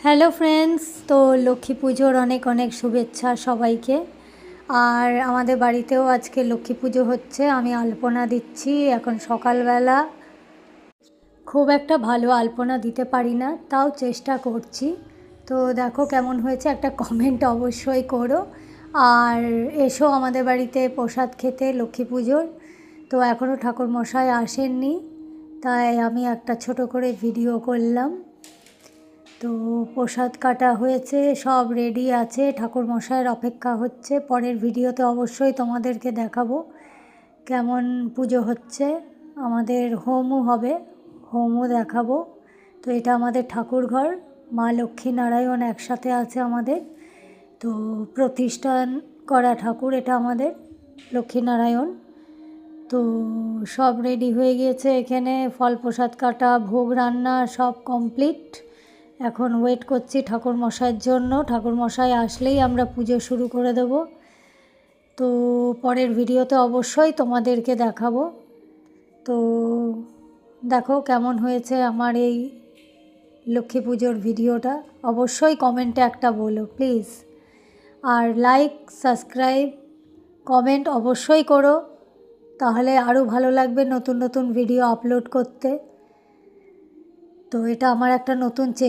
Hello friends, তো লক্ষ্মী পুজোর অনেক অনেক শুভেচ্ছা সবাইকে। আর আমাদের বাড়িতেও আজকে লক্ষ্মী পুজো হচ্ছে। আমি আলপনা দিচ্ছি এখন সকালবেলা। খুব একটা ভালো আলপনা দিতে পারি না, তাও চেষ্টা করছি। তো দেখো কেমন হয়েছে, একটা কমেন্ট অবশ্যই করো। আর এসো আমাদের বাড়িতে প্রসাদ খেতে লক্ষ্মী পুজোর। তো এখনও ঠাকুরমশাই আসেননি, তাই আমি একটা ছোট করে ভিডিও করলাম। তো প্রসাদ কাটা হয়েছে, সব রেডি আছে, ঠাকুরমশাইয়ের অপেক্ষা হচ্ছে। পরের ভিডিওতে অবশ্যই তোমাদেরকে দেখাবো কেমন পুজো হচ্ছে। আমাদের হোমও হবে, হোমও দেখাবো। তো এটা আমাদের ঠাকুর ঘর, মা লক্ষ্মী নারায়ণ একসাথে আছে আমাদের। তো প্রতিষ্ঠান করা ঠাকুর এটা আমাদের লক্ষ্মীনারায়ণ। তো সব রেডি হয়ে গিয়েছে, এখানে ফল প্রসাদ কাটা, ভোগ রান্না সব কমপ্লিট। এখন ওয়েট করছি ঠাকুরমশাইয়ের জন্য। ঠাকুরমশাই আসলেই আমরা পুজো শুরু করে দেব। তো পরের ভিডিওতে অবশ্যই তোমাদেরকে দেখাবো। তো দেখো কেমন হয়েছে আমার এই লক্ষ্মী পুজোর ভিডিওটা, অবশ্যই কমেন্টে একটা বলো প্লিজ। আর লাইক, সাবস্ক্রাইব, কমেন্ট অবশ্যই করো, তাহলে আরও ভালো লাগবে নতুন নতুন ভিডিও আপলোড করতে। তো এটা আমার একটা নতুন